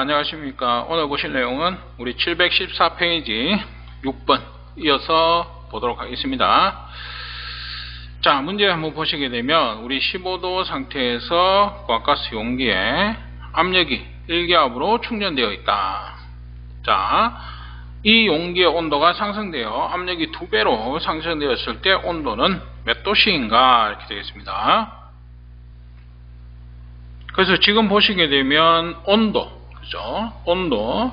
안녕하십니까. 오늘 보실 내용은 우리 714페이지 6번 이어서 보도록 하겠습니다. 자, 문제 한번 보시게 되면 우리 15도 상태에서 과가스 용기에 압력이 1기압으로 충전되어 있다. 자, 이 용기의 온도가 상승되어 압력이 2배로 상승되었을 때 온도는 몇 도씨인가 이렇게 되겠습니다. 그래서 지금 보시게 되면 온도, 그죠? 온도,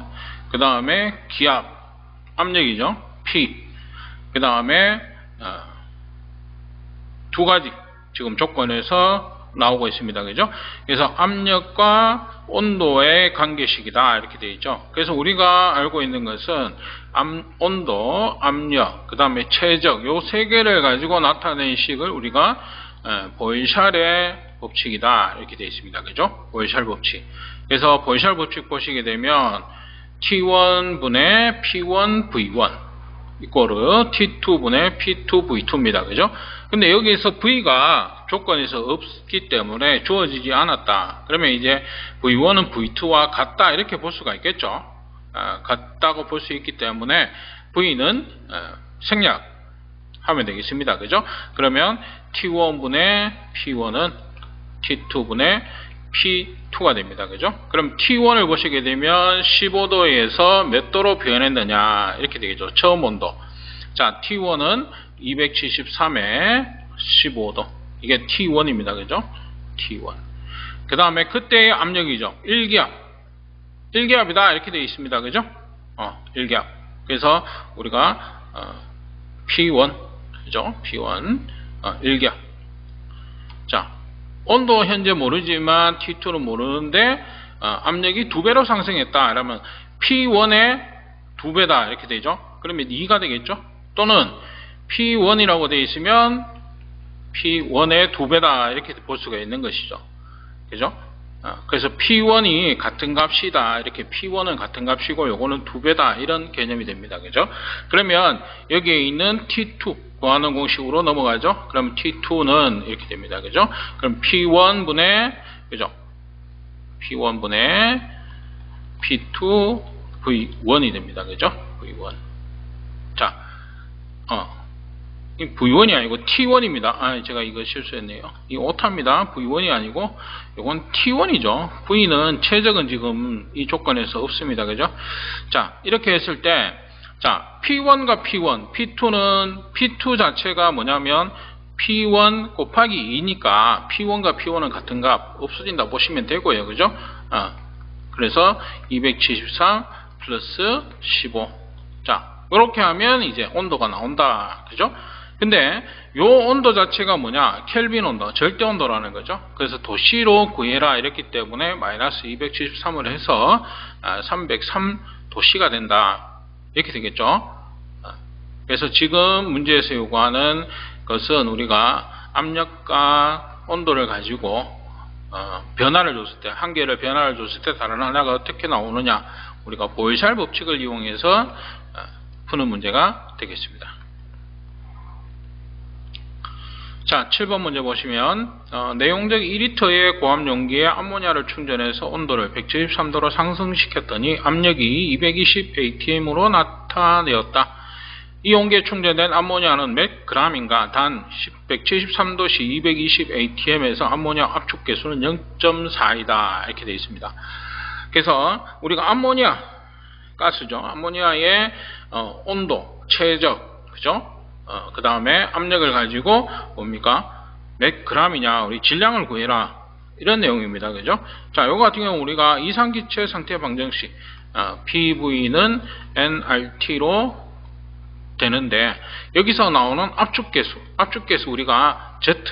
그 다음에 기압, 압력이죠. P, 그 다음에 두 가지 지금 조건에서 나오고 있습니다. 그죠? 그래서 압력과 온도의 관계식이다 이렇게 되어 있죠. 그래서 우리가 알고 있는 것은 온도, 압력, 그 다음에 최적 요 세 개를 가지고 나타낸 식을 우리가 보일샬의 법칙이다 이렇게 되어 있습니다. 그죠? 보일샬 법칙. 그래서 보일샬 법칙 보시게 되면 T1분의 P1V1 이꼬르 T2분의 P2V2입니다. 그죠? 근데 여기서 V가 조건에서 없기 때문에 주어지지 않았다. 그러면 이제 V1은 V2와 같다 이렇게 볼 수가 있겠죠. 같다고 볼 수 있기 때문에 V는 생략하면 되겠습니다. 그죠? 그러면 T1분의 P1은 T2분의 P2가 됩니다. 그죠? 그럼 T1을 보시게 되면 15도에서 몇 도로 변했느냐 이렇게 되겠죠. 처음 온도. 자, T1은 273에 15도. 이게 T1입니다. 그죠? T1. 그 다음에 그때의 압력이죠. 1기압. 1기압이다 이렇게 되어 있습니다. 그죠? 1기압. 그래서 우리가 P1 그죠? P1 1기압. 자, 온도 현재 모르지만 T2는 모르는데 압력이 2배로 상승했다. 그러면 P1의 2배다 이렇게 되죠. 그러면 2가 되겠죠. 또는 P1이라고 되어 있으면 P1의 2배다 이렇게 볼 수가 있는 것이죠. 그죠? 그래서 P1이 같은 값이다. 이렇게 P1은 같은 값이고 요거는 2배다. 이런 개념이 됩니다. 그죠? 그러면 여기에 있는 T2 구하는 공식으로 넘어가죠. 그럼 T2는 이렇게 됩니다. 그죠? 그럼 P1분의 그죠? P1분의 P2 V1이 됩니다. 그죠? V1. 자, 이 V1이 아니고 T1입니다. 제가 이거 실수했네요. 이 오타입니다. V1이 아니고 이건 T1이죠. V는 최적은 지금 이 조건에서 없습니다. 그죠? 자, 이렇게 했을 때 자, P1과 P1, P2는 P2 자체가 뭐냐면 P1 곱하기 2니까 P1과 P1은 같은 값 없어진다 보시면 되고요. 그죠? 그래서 273 플러스 15. 자, 이렇게 하면 이제 온도가 나온다. 그죠? 근데 요 온도 자체가 뭐냐? 켈빈 온도, 절대 온도라는 거죠. 그래서 도씨로 구해라 이랬기 때문에 마이너스 273을 해서 303 도씨가 된다. 이렇게 되겠죠. 그래서 지금 문제에서 요구하는 것은 우리가 압력과 온도를 가지고 변화를 줬을 때, 한 개를 변화를 줬을 때 다른 하나가 어떻게 나오느냐, 우리가 보일샬 법칙을 이용해서 푸는 문제가 되겠습니다. 자, 7번 문제 보시면 내용적 2리터의 고압 용기에 암모니아를 충전해서 온도를 173도로 상승시켰더니 압력이 220 atm으로 나타내었다. 이 용기에 충전된 암모니아는 몇 g인가? 단 173도씨 220 atm에서 암모니아 압축 계수는 0.4이다. 이렇게 되어 있습니다. 그래서 우리가 암모니아 가스죠. 암모니아의 온도, 최적, 그죠? 그 다음에 압력을 가지고 뭡니까? 몇 g이냐? 우리 질량을 구해라. 이런 내용입니다. 그죠? 자, 요거 같은 경우 우리가 이상기체 상태 방정식 PV는 nRT로 되는데 여기서 나오는 압축계수 우리가 Z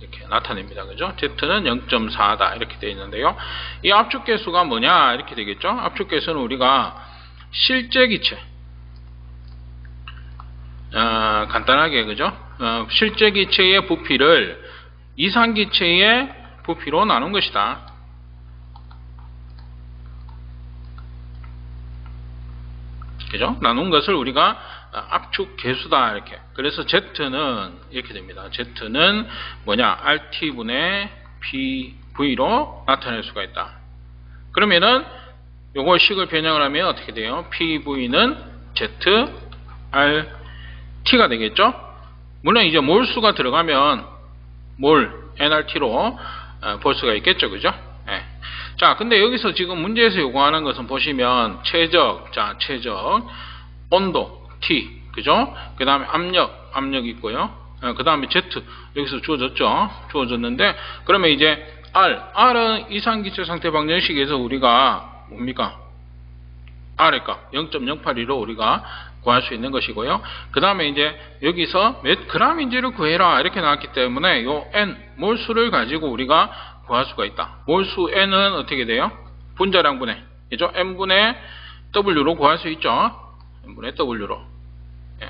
이렇게 나타냅니다. 그죠? Z는 0.4다. 이렇게 되어 있는데요. 이 압축계수가 뭐냐? 이렇게 되겠죠? 압축계수는 우리가 실제 기체 간단하게 그죠? 실제 기체의 부피를 이상 기체의 부피로 나눈 것이다. 그죠? 나눈 것을 우리가 압축 계수다 이렇게. 그래서 Z는 이렇게 됩니다. Z는 뭐냐? RT분의 PV로 나타낼 수가 있다. 그러면은 요걸 식을 변형을 하면 어떻게 돼요? PV는 ZRT가 되겠죠? 물론 이제 몰수가 들어가면 몰 NRT로 볼 수가 있겠죠, 그죠? 예. 자, 근데 여기서 지금 문제에서 요구하는 것은 보시면 최적, 자, 최적, 온도, T, 그죠? 그 다음에 압력 있고요. 그 다음에 Z, 여기서 주어졌죠? 주어졌는데, 그러면 이제 R은 이상기체 상태 방정식에서 우리가 뭡니까? R의 값 0.082로 우리가 구할 수 있는 것이고요. 그 다음에 이제 여기서 몇 g인지를 구해라 이렇게 나왔기 때문에 요 N, 몰수를 가지고 우리가 구할 수가 있다. 몰수 N은 어떻게 돼요? 분자량분의, 그죠? M분의 W로 구할 수 있죠? M분의 W로. 예.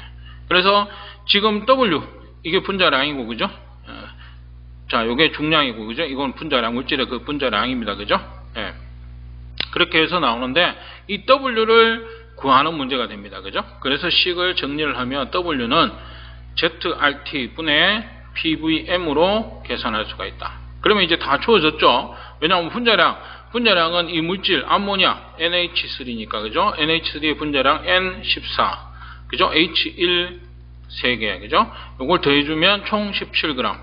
그래서 지금 W, 이게 분자량이고, 그죠? 자, 요게 중량이고, 그죠? 이건 분자량, 물질의 그 분자량입니다. 그죠? 예. 그렇게 해서 나오는데, 이 W를 구하는 문제가 됩니다. 그죠? 그래서 식을 정리를 하면 W는 ZRT 분의 PVM으로 계산할 수가 있다. 그러면 이제 다 주어졌죠? 왜냐하면 분자량은 이 물질, 암모니아, NH3니까, 그죠? NH3의 분자량 N14, 그죠? H1 3개, 그죠? 요걸 더해주면 총 17g,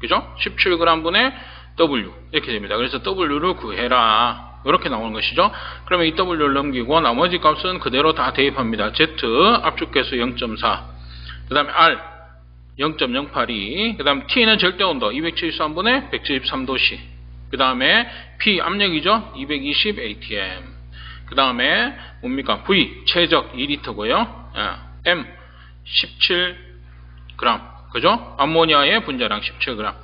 그죠? 17g 분의 W, 이렇게 됩니다. 그래서 W를 구해라. 이렇게 나오는 것이죠. 그러면 이 W를 넘기고 나머지 값은 그대로 다 대입합니다. Z, 압축계수 0.4, 그 다음에 R, 0.082, 그 다음 T는 절대온도 273분의 173도씨, 그 다음에 P, 압력이죠. 220 atm, 그 다음에 뭡니까? V, 최적 2리터고요. M, 17g, 그죠? 암모니아의 분자량 17g.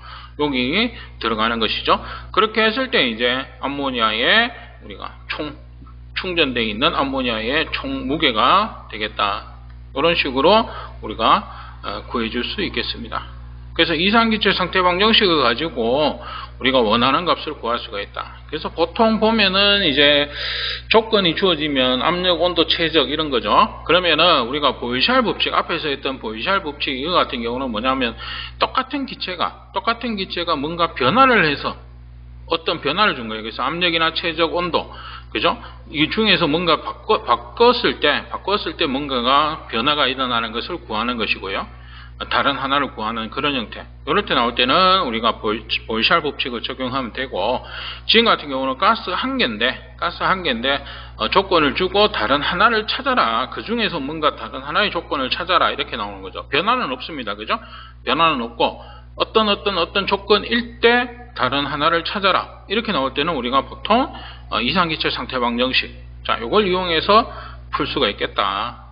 여기 들어가는 것이죠. 그렇게 했을 때 이제 암모니아의 우리가 충전되어 있는 암모니아의 총 무게가 되겠다. 이런 식으로 우리가 구해줄 수 있겠습니다. 그래서 이상기체 상태 방정식을 가지고 우리가 원하는 값을 구할 수가 있다. 그래서 보통 보면은 이제 조건이 주어지면 압력, 온도, 최적 이런 거죠. 그러면은 우리가 보이샬 법칙, 앞에서 했던 보이샬 법칙 이거 같은 경우는 뭐냐면 똑같은 기체가 뭔가 변화를 해서 어떤 변화를 준 거예요. 그래서 압력이나 최적, 온도, 그죠? 이 중에서 뭔가 바꿨을 때 뭔가가 변화가 일어나는 것을 구하는 것이고요. 다른 하나를 구하는 그런 형태. 이럴 때 나올 때는 우리가 보이샬 법칙을 적용하면 되고, 지금 같은 경우는 가스 한 개인데 조건을 주고 다른 하나를 찾아라. 그 중에서 뭔가 다른 하나의 조건을 찾아라. 이렇게 나오는 거죠. 변화는 없습니다. 그죠? 변화는 없고 어떤 조건일 때 다른 하나를 찾아라. 이렇게 나올 때는 우리가 보통 이상기체 상태 방정식, 자, 이걸 이용해서 풀 수가 있겠다.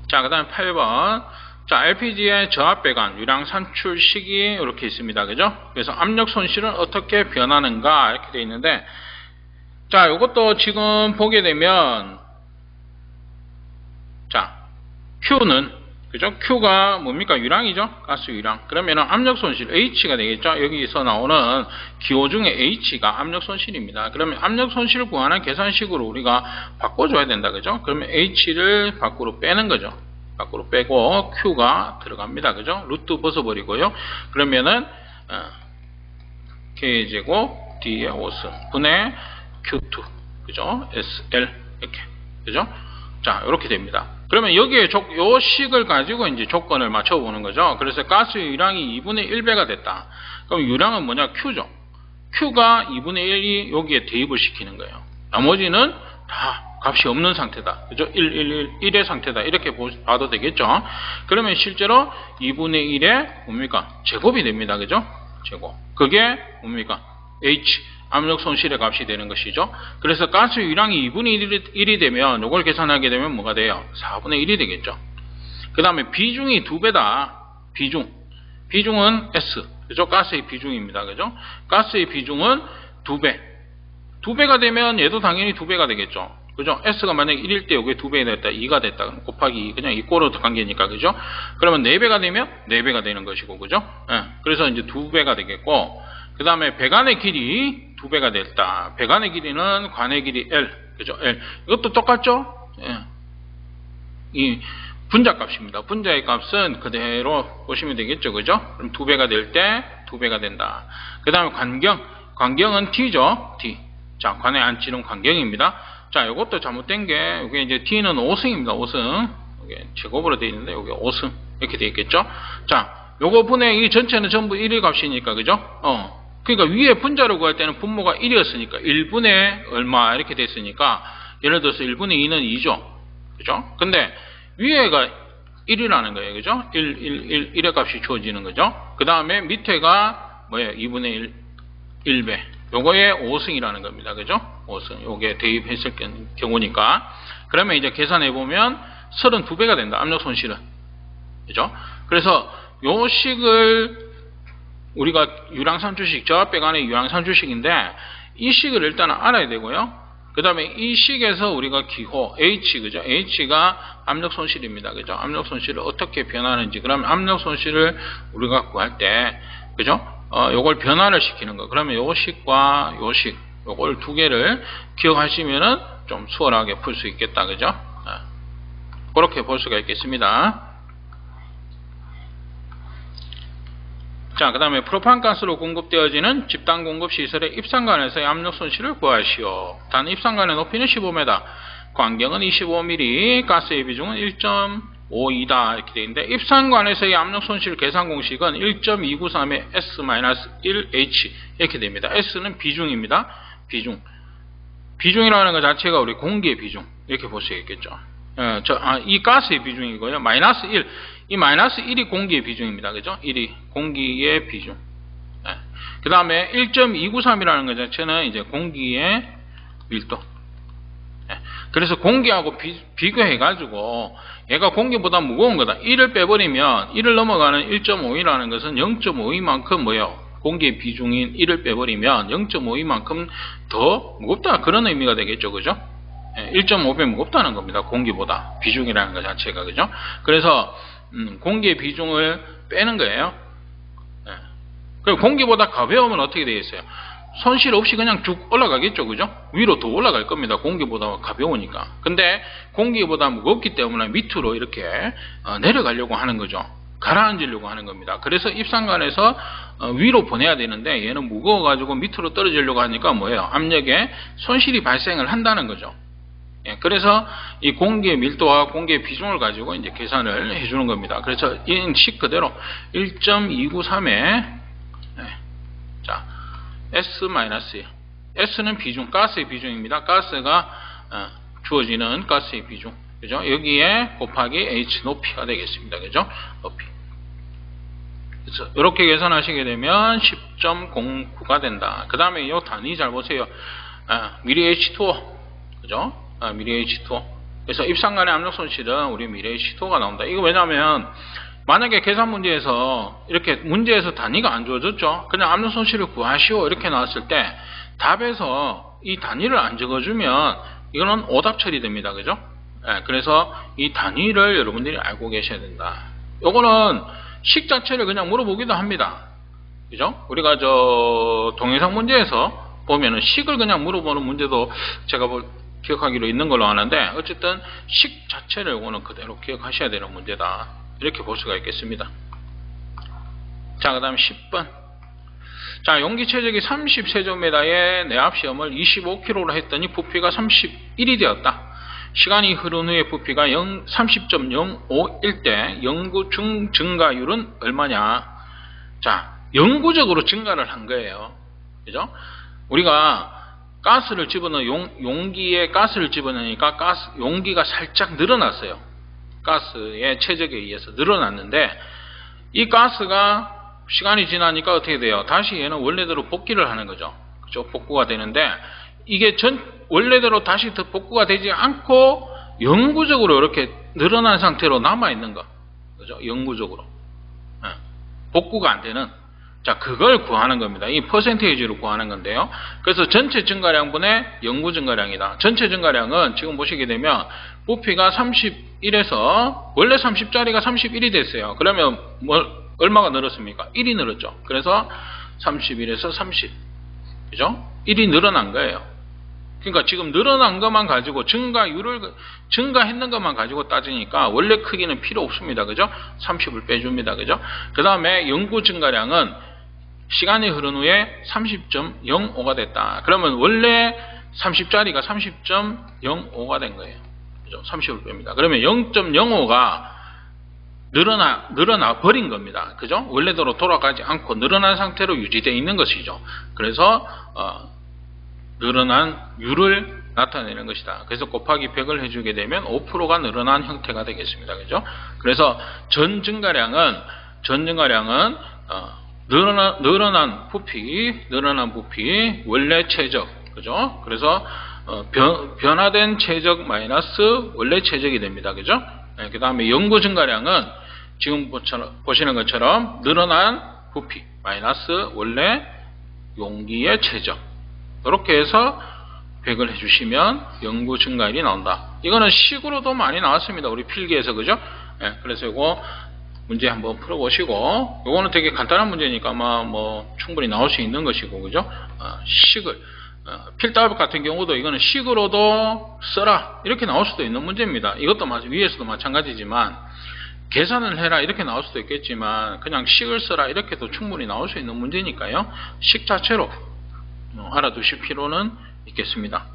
자, 그 다음에 8번. 자, LPG의 저압 배관, 유량 산출 시기 이렇게 있습니다. 그죠? 그래서 압력 손실은 어떻게 변하는가 이렇게 되어 있는데, 자, 이것도 지금 보게 되면, 자, Q는, 그죠? Q가 뭡니까? 유량이죠? 가스 유량. 그러면 압력 손실 H가 되겠죠? 여기서 나오는 기호 중에 H가 압력 손실입니다. 그러면 압력 손실을 구하는 계산식으로 우리가 바꿔줘야 된다. 그죠? 그러면 H를 밖으로 빼는 거죠. 밖으로 빼고 Q가 들어갑니다. 그죠? 루트 벗어버리고요. 그러면은 K제곱 D의 5승 분의 Q2, 그죠? SL 이렇게, 그죠? 자, 이렇게 됩니다. 그러면 여기에 요 식을 가지고 이제 조건을 맞춰보는 거죠. 그래서 가스 유량이 2분의 1배가 됐다. 그럼 유량은 뭐냐? Q죠. Q가 2분의 1이 여기에 대입을 시키는 거예요. 나머지는 다 값이 없는 상태다. 그죠? 1의 상태다. 이렇게 봐도 되겠죠. 그러면 실제로 2분의 1의 뭡니까? 제곱이 됩니다. 그죠? 제곱. 그게 뭡니까? H. 압력 손실의 값이 되는 것이죠. 그래서 가스 유량이 2분의 1이 되면 이걸 계산하게 되면 뭐가 돼요? 4분의 1이 되겠죠. 그 다음에 비중이 2배다. 비중은 S. 그죠? 가스의 비중입니다. 그죠? 가스의 비중은 2배. 2배가 되면 얘도 당연히 2배가 되겠죠. 그죠? S가 만약에 1일 때 여기에 2배가 됐다. 2가 됐다. 그럼 곱하기 2. 그냥 이꼬로 관계니까. 그죠? 그러면 4배가 되면 4배가 되는 것이고. 그죠? 예. 그래서 이제 2배가 되겠고, 그 다음에 배관의 길이 2배가 됐다. 배관의 길이는 관의 길이 L. 그죠? L. 이것도 똑같죠? 예. 이 분자값입니다. 분자의 값은 그대로 보시면 되겠죠. 그죠? 그럼 2배가 될 때 2배가 된다. 그 다음에 관경. 광경은 t죠. t. 자, 관에 안 찌른 광경입니다. 자, 이것도 잘못된 게, 이게 이제 t는 5승입니다. 5승. 이게 제곱으로 되어 있는데, 여기 5승. 이렇게 되어 있겠죠? 자, 요거 분의 이 전체는 전부 1의 값이니까, 그죠? 그러니까 위에 분자로 구할 때는 분모가 1이었으니까, 1분의 얼마, 이렇게 됐으니까, 예를 들어서 1분의 2는 2죠. 그죠? 근데, 위에가 1이라는 거예요. 그죠? 1의 값이 주어지는 거죠. 그 다음에 밑에가 뭐예요? 2분의 1배. 요거에 5승이라는 겁니다. 그죠? 5승. 요게 대입했을 경우니까. 그러면 이제 계산해보면 32배가 된다. 압력 손실은. 그죠? 그래서 요 식을 우리가 유량산출식, 저압배관의 유량산출식인데 이 식을 일단 알아야 되고요. 그 다음에 이 식에서 우리가 기호 H, 그죠? H가 압력 손실입니다. 그죠? 압력 손실을 어떻게 변하는지. 그러면 압력 손실을 우리가 구할 때, 그죠? 요걸 변화를 시키는 거. 그러면 요 식과 요 식, 요걸 두 개를 기억하시면은 좀 수월하게 풀 수 있겠다. 그죠? 그렇게 볼 수가 있겠습니다. 자, 그 다음에 프로판가스로 공급되어지는 집단 공급 시설의 입상관에서의 압력 손실을 구하시오. 단 입상관의 높이는 15m, 광경은 25mm, 가스의 비중은 1.52다 이렇게 되어 있는데, 입상관에서의 압력 손실 계산 공식은 1.293의 S-1H 이렇게 됩니다. S는 비중입니다. 비중이라는 것 자체가 우리 공기의 비중 이렇게 볼 수 있겠죠. 이 가스의 비중이고요. 마이너스 1. 이 마이너스 1이 공기의 비중입니다. 그죠? 1이 공기의 비중. 그 다음에 1.293이라는 것 자체는 이제 공기의 밀도. 그래서 공기하고 비교해가지고 얘가 공기보다 무거운 거다. 1을 빼버리면 1을 넘어가는 1.5이라는 것은 0.52만큼 뭐예요? 공기의 비중인 1을 빼버리면 0.52만큼 더 무겁다. 그런 의미가 되겠죠. 그죠? 1.5배 무겁다는 겁니다. 공기보다. 비중이라는 것 자체가. 그죠? 그래서 공기의 비중을 빼는 거예요. 그리고 공기보다 가벼우면 어떻게 되겠어요? 손실 없이 그냥 쭉 올라가겠죠. 그죠? 위로 더 올라갈 겁니다. 공기보다 가벼우니까. 근데 공기보다 무겁기 때문에 밑으로 이렇게 내려가려고 하는 거죠. 가라앉으려고 하는 겁니다. 그래서 입상관에서 위로 보내야 되는데 얘는 무거워가지고 밑으로 떨어지려고 하니까 뭐예요? 압력에 손실이 발생을 한다는 거죠. 그래서 이 공기의 밀도와 공기의 비중을 가지고 이제 계산을 해주는 겁니다. 그래서 이 식 그대로 1.293에 자 S-1 S는 비중, 가스의 비중입니다. 가스가 주어지는 가스의 비중, 그죠? 여기에 곱하기 H 높이가 되겠습니다. 그죠? 높이. 그래서 이렇게 계산하시게 되면 10.09가 된다. 그 다음에 이 단위 잘 보세요. 미리 H2O, 그죠? 미리 H2O. 그래서 입상간의 압력 손실은 우리 미리 H2O가 나온다. 이거 왜냐하면 만약에 계산 문제에서 이렇게 문제에서 단위가 안 주어졌죠. 그냥 압력 손실을 구하시오 이렇게 나왔을 때 답에서 이 단위를 안 적어주면 이거는 오답 처리됩니다. 그죠? 그래서 이 단위를 여러분들이 알고 계셔야 된다. 요거는 식 자체를 그냥 물어보기도 합니다. 그죠? 우리가 동영상 문제에서 보면은 식을 그냥 물어보는 문제도 제가 기억하기로 있는 걸로 아는데, 어쨌든 식 자체를 요거는 그대로 기억하셔야 되는 문제다. 이렇게 볼 수가 있겠습니다. 자, 그 다음 10번. 자, 용기 최적이 30세제곱미터의 내압 시험을 25kg로 했더니 부피가 31이 되었다. 시간이 흐른 후에 부피가 30.051 때 영구 증가율은 얼마냐? 자, 영구적으로 증가를 한 거예요. 그죠? 우리가 가스를 집어넣어 용기에 가스를 집어넣으니까 용기가 살짝 늘어났어요. 가스의 최적에 의해서 늘어났는데, 이 가스가 시간이 지나니까 어떻게 돼요? 다시 얘는 원래대로 복귀를 하는 거죠. 그죠? 복구가 되는데, 이게 원래대로 다시 더 복구가 되지 않고 영구적으로 이렇게 늘어난 상태로 남아있는 거. 그죠? 영구적으로. 복구가 안 되는. 자, 그걸 구하는 겁니다. 이 퍼센테이지로 구하는 건데요. 그래서 전체 증가량분의 영구 증가량이다. 전체 증가량은 지금 보시게 되면 부피가 31에서 원래 30짜리가 31이 됐어요. 그러면 얼마가 늘었습니까? 1이 늘었죠. 그래서 31에서 30. 그죠? 1이 늘어난 거예요. 그러니까 지금 늘어난 것만 가지고 증가했는 것만 가지고 따지니까 원래 크기는 필요 없습니다. 그죠? 30을 빼줍니다. 그죠? 그 다음에 영구 증가량은 시간이 흐른 후에 30.05가 됐다. 그러면 원래 30짜리가 30.05가 된 거예요. 그죠? 30을 뺍니다. 그러면 0.05가 늘어나 버린 겁니다. 그죠? 원래대로 돌아가지 않고 늘어난 상태로 유지되어 있는 것이죠. 그래서 늘어난 유를 나타내는 것이다. 그래서 곱하기 100을 해주게 되면 5%가 늘어난 형태가 되겠습니다. 그죠? 그래서 전 증가량은 늘어난 부피 원래 최적, 그죠? 그래서 변화된 최적 마이너스 원래 최적이 됩니다. 그죠? 네, 그 다음에 연구 증가량은 지금 보시는 것처럼 늘어난 부피 마이너스 원래 용기의 최적, 이렇게 해서 100을 해주시면 연구 증가율이 나온다. 이거는 식으로도 많이 나왔습니다. 우리 필기에서. 그죠? 네, 그래서 이거 문제 한번 풀어보시고, 이거는 되게 간단한 문제니까 아마 뭐 충분히 나올 수 있는 것이고, 그죠? 식을 필답 같은 경우도 이거는 식으로도 써라 이렇게 나올 수도 있는 문제입니다. 이것도 위에서도 마찬가지지만 계산을 해라 이렇게 나올 수도 있겠지만 그냥 식을 써라 이렇게도 충분히 나올 수 있는 문제니까요. 식 자체로 알아두실 필요는 있겠습니다.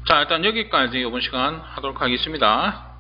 자, 일단 여기까지 이번 시간 하도록 하겠습니다.